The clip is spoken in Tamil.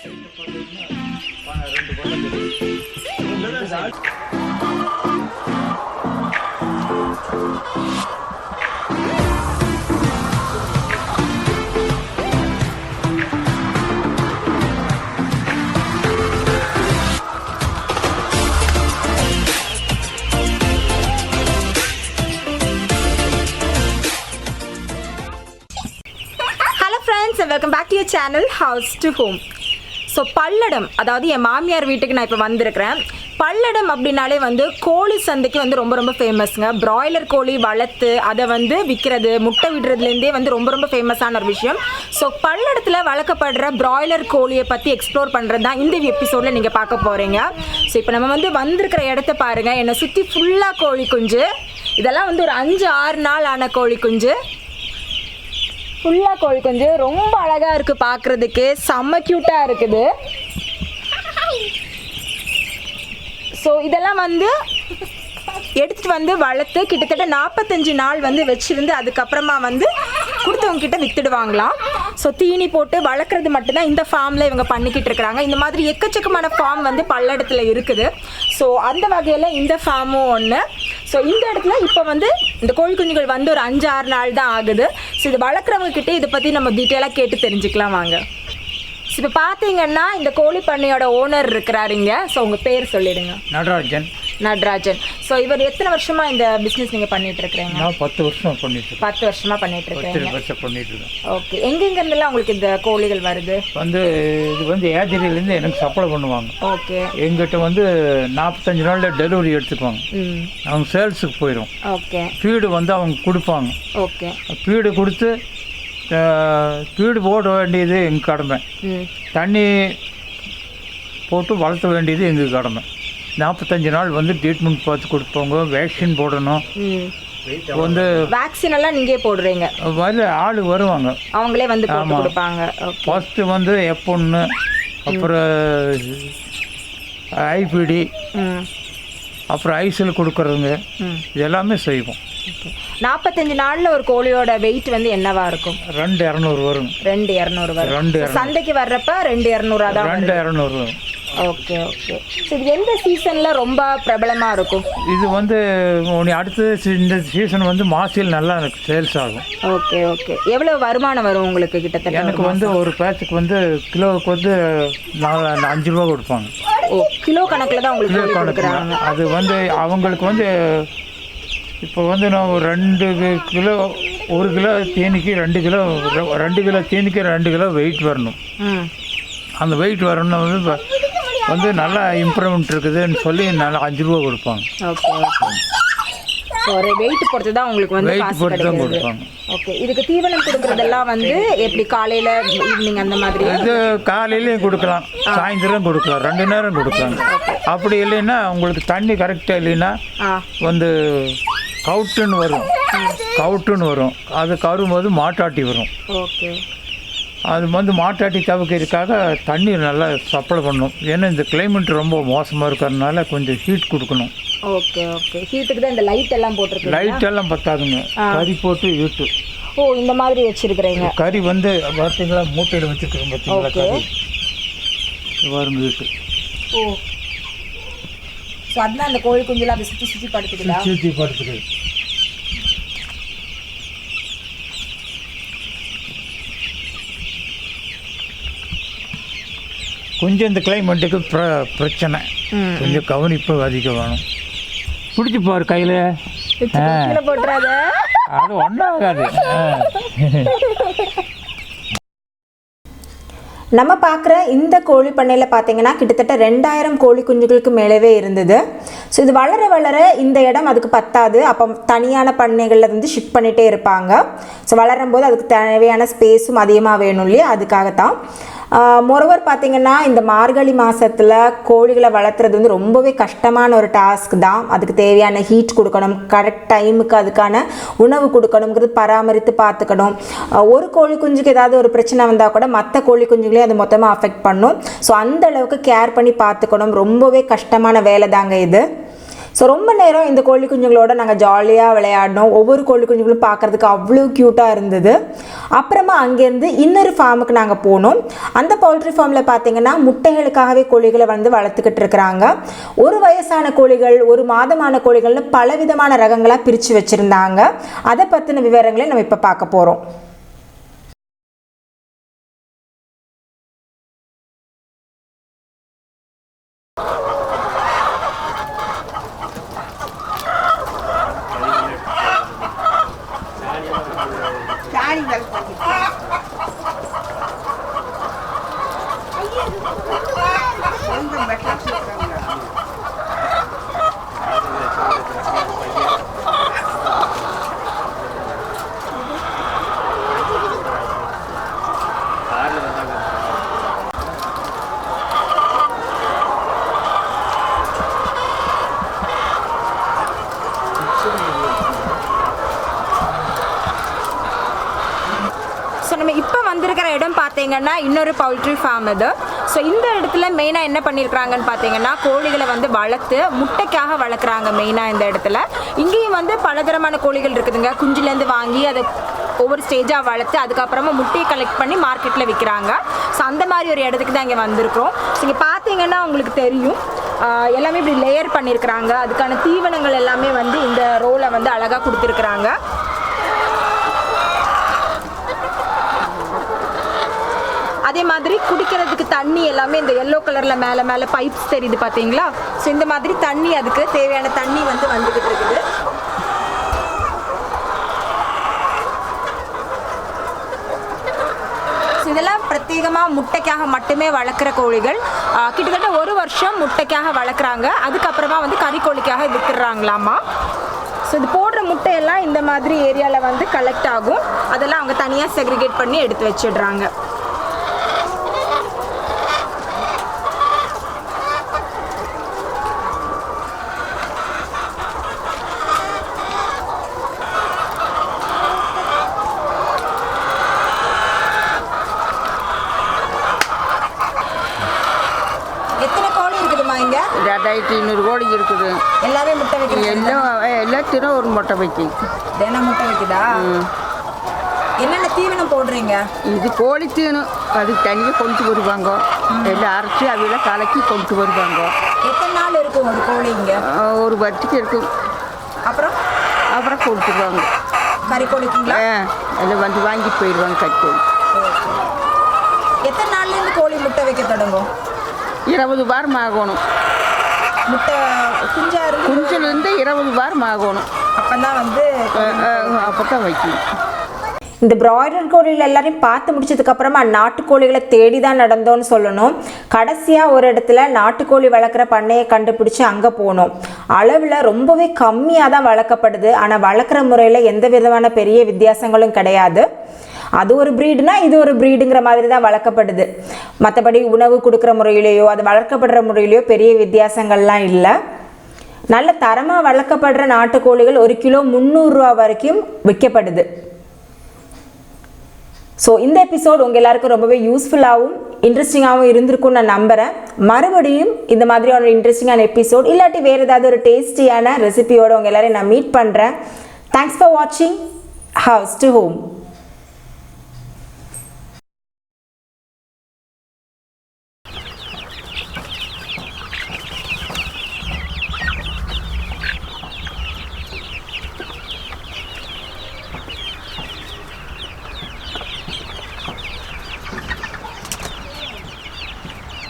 Welcome back to your channel house to home. So Palladam, அதாவது என் மாமியார் வீட்டுக்கு நான் இப்போ வந்திருக்கிறேன். பல்லடம் அப்படின்னாலே வந்து கோழி சந்தைக்கு வந்து ரொம்ப ரொம்ப ஃபேமஸ்ங்க. பிராய்லர் கோழி வளர்த்து அதை வந்து விற்கிறது, முட்டை விடுறதுலேருந்தே வந்து ரொம்ப ரொம்ப ஃபேமஸான ஒரு விஷயம். ஸோ பல்லடத்தில் வளர்க்கப்படுற பிராய்லர் கோழியை பற்றி எக்ஸ்ப்ளோர் பண்ணுறது தான் இந்த எபிசோடில் நீங்கள் பார்க்க போகிறீங்க. ஸோ இப்போ நம்ம வந்து வந்திருக்கிற இடத்த பாருங்கள். என்னை சுற்றி ஃபுல்லாக கோழி குஞ்சு. இதெல்லாம் வந்து ஒரு 5-6 நாள் ஆன கோழி குஞ்சு. ஃபுல்லாக கோழி குஞ்சு ரொம்ப அழகாக இருக்குது பார்க்குறதுக்கு, செம்ம க்யூட்டாக இருக்குது. ஸோ இதெல்லாம் வந்து எடுத்துகிட்டு வந்து வளர்த்து கிட்டத்தட்ட 45 நாள் வந்து வச்சுருந்து அதுக்கப்புறமா வந்து கொடுத்தவங்க கிட்ட விற்றுடுவாங்களாம். ஸோ தீனி போட்டு வளர்க்குறது மட்டும்தான் இந்த ஃபார்மில் இவங்க பண்ணிக்கிட்டு இருக்கிறாங்க. இந்த மாதிரி எக்கச்சக்கமான ஃபார்ம் வந்து பல்லடத்தில் இருக்குது. ஸோ அந்த வகையில் இந்த ஃபார்மும் ஒன்று. ஸோ இந்த இடத்துல இப்போ வந்து இந்த கோழி குஞ்சுகள் வந்து ஒரு 5-6 நாள் தான் ஆகுது. ஸோ இது வளர்க்குறவங்க கிட்டே இதை பற்றி நம்ம டீட்டெயிலாக கேட்டு தெரிஞ்சுக்கலாம் வாங்க. ஸோ இப்போ பார்த்தீங்கன்னா இந்த கோழி பண்ணையோட ஓனர் இருக்கிறாருங்க. ஸோ உங்கள் பேர் சொல்லிடுங்க. நடராஜன். ஸோ இவர் எத்தனை வருஷமா இந்த பிஸ்னஸ் நீங்கள் பண்ணிட்டு இருக்கிறீங்க? நான் 10 வருஷம் பண்ணிட்டு 10 வருஷமா பண்ணிட்டு இருக்கேன். ஓகே. எங்கெங்கேருந்துலாம் உங்களுக்கு இந்த கோழிகள் வருது? இது வந்து ஏஜரியிலேருந்து எனக்கு சப்ளை பண்ணுவாங்க. ஓகே. எங்கிட்ட வந்து 45 நாளில் டெலிவரி எடுத்துக்குவாங்க. அவங்க சேல்ஸுக்கு போயிடும். ஓகே. ஃபீடு வந்து அவங்க கொடுப்பாங்க. ஓகே. ஃபீடு கொடுத்து ஃபீடு போட வேண்டியது எங்கள் கடமை, தண்ணி போட்டு வளர்த்த வேண்டியது எங்கள் கடமை. 45 நாள் வந்து ட்ரீட்மெண்ட் பார்த்து கொடுப்பாங்க, வேக்சின் போடணும். வந்து வேக்சின் எல்லாம் நீங்கள் போடுறீங்க? ஆள் வருவாங்க, அவங்களே வந்து கொடுப்பாங்க. ஃபஸ்ட்டு வந்து F1, அப்புறம் ஐபிடி, அப்புறம் ஐசில் கொடுக்குறதுங்க, இது எல்லாமே செய்வோம். 45 நாளில் ஒரு கோழியோட வெயிட் வந்து என்னவா இருக்கும்? 200 வரும். 200 வரும். சந்தைக்கு வர்றப்ப 200 தான். 200 வரும். Okay okay. இது எந்த சீசனில் ரொம்ப பிரபலமாக இருக்கும்? இது வந்து அடுத்த இந்த சீசன் வந்து மாசியில் நல்லா சேல்ஸ் ஆகும். Okay okay. எவ்வளோ வருமானம் வரும் உங்களுக்கு கிட்டத்தட்ட? எனக்கு வந்து ஒரு பேட்சுக்கு வந்து கிலோவுக்கு வந்து 5 ரூபா கொடுப்பாங்க. ஓ, கிலோ கணக்கில் தான் உங்களுக்கு கொடுக்குறாங்க. அது வந்து அவங்களுக்கு வந்து இப்போ வந்து நான் ஒரு 2 கிலோ, 1 கிலோ தீனிக்கு 2 கிலோ, 2 கிலோ தீனிக்கு 2 கிலோ வெயிட் வரணும். அந்த வெயிட் வரணும்னா வந்து நல்லா இம்ப்ரூவ்மெண்ட் இருக்குதுன்னு சொல்லி நல்லா 5 ரூபா கொடுப்பாங்க. Okay okay. ஸோ ஒரு வெயிட் பொறுத்து தான் உங்களுக்கு வந்து வெயிட் பொறுத்து தான் கொடுப்பாங்க. ஓகே. இதுக்கு தீவனம் கொடுக்குறதெல்லாம் வந்து எப்படி காலையில் ஈவினிங் அந்த மாதிரி? இது காலையிலையும் கொடுக்கலாம், சாயந்தரம் கொடுக்கலாம், 2 நேரம் கொடுக்கலாம். அப்படி இல்லைன்னா உங்களுக்கு தண்ணி கரெக்டாக இல்லைன்னா வந்து கவுட்டுன்னு வரும். அது கரும்போது மாட்டாட்டி வரும். ஓகே. அது வந்து மாட்டாட்டி தவிர்க்கிறதுக்காக தண்ணி நல்லா சப்ளை பண்ணணும். ஏன்னா இந்த கிளைமேட் ரொம்ப மோசமாக இருக்கிறதுனால கொஞ்சம் ஹீட் கொடுக்கணும். Okay okay. ஹீட்டுக்கு தான் இந்த லைட் எல்லாம் போட்டிருக்கு. லைட் எல்லாம் பத்தாதுங்க, கறி போட்டு ஹீட்டு. ஓ, இந்த மாதிரி வச்சிருக்கிறீங்க. கறி வந்து பார்த்தீங்களா மூட்டையில் வச்சுருக்கோம் பார்த்தீங்களா, கறி வரும் ஹீட்டு. ஓ, ஸோ அதெல்லாம் அந்த கோழி குஞ்செல்லாம் அதை சுற்றி படுத்துக்குது. கொஞ்சம் இந்த கிளைமேட்டுக்கு பிரச்சனை, கொஞ்சம் கவனிப்பு அதிகம் வேணும். பிடிச்சி பாரு கையில் போட்டுறாத, அது ஒன்றும் ஆகாது. நம்ம பார்க்குற இந்த கோழி பண்ணையில் பார்த்தீங்கன்னா கிட்டத்தட்ட 2000 கோழி குஞ்சுகளுக்கு மேலவே இருந்தது. ஸோ இது வளர வளர இந்த இடம் அதுக்கு பத்தாது. அப்போ தனியான பண்ணைகளில் வந்து ஷிஃப்ட் பண்ணிகிட்டே இருப்பாங்க. ஸோ வளரும் போது அதுக்கு தேவையான ஸ்பேஸும் அதிகமாக வேணும் இல்லையா, அதுக்காகத்தான். மொரோவர் பார்த்திங்கன்னா இந்த மார்கழி மாதத்தில் கோழிகளை வளர்த்துறது வந்து ரொம்பவே கஷ்டமான ஒரு டாஸ்க் தான். அதுக்கு தேவையான ஹீட் கொடுக்கணும், கரெக்ட் டைமுக்கு அதுக்கான உணவு கொடுக்கணுங்கிறது பராமரித்து பார்த்துக்கணும். ஒரு கோழி குஞ்சுக்கு ஏதாவது ஒரு பிரச்சனை வந்தால் கூட மற்ற கோழி குஞ்சுகளையும் அது மொத்தமாக அஃபெக்ட் பண்ணும். ஸோ அந்த அளவுக்கு கேர் பண்ணி பார்த்துக்கணும். ரொம்பவே கஷ்டமான வேலை தாங்க இது. ஸோ ரொம்ப நேரம் இந்த கோழி குஞ்சுங்களோட நாங்கள் ஜாலியாக விளையாடினோம். ஒவ்வொரு கோழி குஞ்சுங்களும் பார்க்குறதுக்கு அவ்வளோ க்யூட்டாக இருந்தது. அப்புறமா அங்கேருந்து இன்னொரு ஃபார்முக்கு நாங்கள் போனோம். அந்த பவுல்ட்ரி ஃபார்மில் பார்த்தீங்கன்னா முட்டைகளுக்காகவே கோழிகளை வந்து வளர்த்துக்கிட்டு இருக்கிறாங்க. ஒரு வயசான கோழிகள், ஒரு மாதமான கோழிகள்னு பலவிதமான ரகங்களாக பிரித்து வச்சுருந்தாங்க. அதை பற்றின விவரங்களை நம்ம இப்போ பார்க்க போகிறோம். ஸோ நம்ம இப்போ வந்திருக்கிற இடம் பார்த்தீங்கன்னா இன்னொரு பவுல்ட்ரி ஃபார்ம் இது. ஸோ இந்த இடத்துல மெயினாக என்ன பண்ணியிருக்கிறாங்கன்னு பார்த்தீங்கன்னா கோழிகளை வந்து வளர்த்து முட்டைக்காக வளர்க்குறாங்க மெயினாக இந்த இடத்துல. இங்கேயும் வந்து பலதரமான கோழிகள் இருக்குதுங்க. குஞ்சுலேருந்து வாங்கி அதை ஒவ்வொரு ஸ்டேஜாக வளர்த்து அதுக்கப்புறமா முட்டையை கலெக்ட் பண்ணி மார்க்கெட்டில் விற்கிறாங்க. ஸோ அந்த மாதிரி ஒரு இடத்துக்கு தான் இங்கே வந்திருக்கிறோம். ஸோ இங்கே பார்த்தீங்கன்னா உங்களுக்கு தெரியும் எல்லாமே இப்படி லேயர் பண்ணியிருக்கிறாங்க. அதுக்கான தீவனங்கள் எல்லாமே வந்து இந்த ரோலை வந்து அழகாக கொடுத்துருக்குறாங்க. அதே மாதிரி குடிக்கிறதுக்கு தண்ணி எல்லாமே இந்த எல்லோ கலரில் மேலே மேலே பைப்ஸ் தெரியுது பார்த்தீங்களா. ஸோ இந்த மாதிரி தண்ணி அதுக்கு தேவையான தண்ணி வந்து வந்துக்கிட்டு இருக்குது. இதெல்லாம் பிரத்யேகமாக முட்டைக்காக மட்டுமே வளர்க்குற கோழிகள். கிட்டத்தட்ட ஒரு வருஷம் முட்டைக்காக வளர்க்குறாங்க. அதுக்கப்புறமா வந்து கறிக்கோழிக்காக விற்றுடுறாங்களாமா. ஸோ இது போடுற முட்டையெல்லாம் இந்த மாதிரி ஏரியாவில் வந்து கலெக்ட் ஆகும். அதெல்லாம் அவங்க தனியாக செக்ரிகேட் பண்ணி எடுத்து வச்சிடுறாங்க. எத்தனை கோழி இருக்குதுமா இங்க? 2500 கோழி இருக்குது. எல்லாமே முட்டை வைக்கிறது? எல்லாத்திலும் ஒரு முட்டை வைக்கி. தினம் முட்டை வைக்குதா? என்னென்ன தீவனம் போடுறீங்க? இது கோழி தீவனம். அது தனியாக கொண்டு வருவாங்க. எல்லாம் அரைச்சி அவையெல்லாம் கலக்கி கொண்டு வருவாங்க. எத்தனை நாள் இருக்கும் ஒரு கோழி இங்க? ஒரு வருஷத்துக்கு இருக்கும். அப்புறம் கொடுத்துருவாங்க. கறிக்கோழிக்குங்களா? எல்லாம் வந்து வாங்கிட்டு போயிடுவாங்க கறிக்கோழி. எத்தனை நாள்லேருந்து கோழி முட்டை வைக்க தொடங்கும்? 20 வாரம் ஆகணும். முட்டை குஞ்சிலேருந்து 20 வாரம் ஆகணும். அப்போ தான் வந்து அப்போ தான் வைக்கணும். இந்த பிராய்லர் கோழிகள் எல்லாரையும் பார்த்து முடிச்சதுக்கப்புறமா நாட்டுக்கோழிகளை தேடி தான் நடந்தோன்னு சொல்லணும். கடைசியாக ஒரு இடத்துல நாட்டுக்கோழி வளர்க்குற பண்ணையை கண்டுபிடிச்சி அங்கே போனோம். அளவில் ரொம்பவே கம்மியாக தான் வளர்க்கப்படுது. ஆனால் வளர்க்குற முறையில் எந்த விதமான பெரிய வித்தியாசங்களும் கிடையாது. அது ஒரு ப்ரீடுனா இது ஒரு ப்ரீடுங்கிற மாதிரி தான் வளர்க்கப்படுது. மற்றபடி உணவு கொடுக்குற முறையிலேயோ அது வளர்க்கப்படுற முறையிலேயோ பெரிய வித்தியாசங்கள்லாம் இல்லை. நல்ல தரமாக வளர்க்கப்படுற நாட்டுக்கோழிகள் 1 கிலோ 300 ரூபா வரைக்கும் விற்கப்படுது. ஸோ இந்த எபிசோட் உங்கள் எல்லாருக்கும் ரொம்பவே யூஸ்ஃபுல்லாகவும் இன்ட்ரெஸ்டிங்காகவும் இருந்திருக்கும்னு நான் நம்புகிறேன். மறுபடியும் இந்த மாதிரியான ஒரு இன்ட்ரெஸ்டிங்கான எபிசோட் இல்லாட்டி வேறு ஏதாவது ஒரு டேஸ்டியான ரெசிபியோடு உங்கள் எல்லாரையும் நான் மீட் பண்ணுறேன். தேங்க்ஸ் ஃபார் வாட்சிங் ஹவுஸ் டு ஹோம்.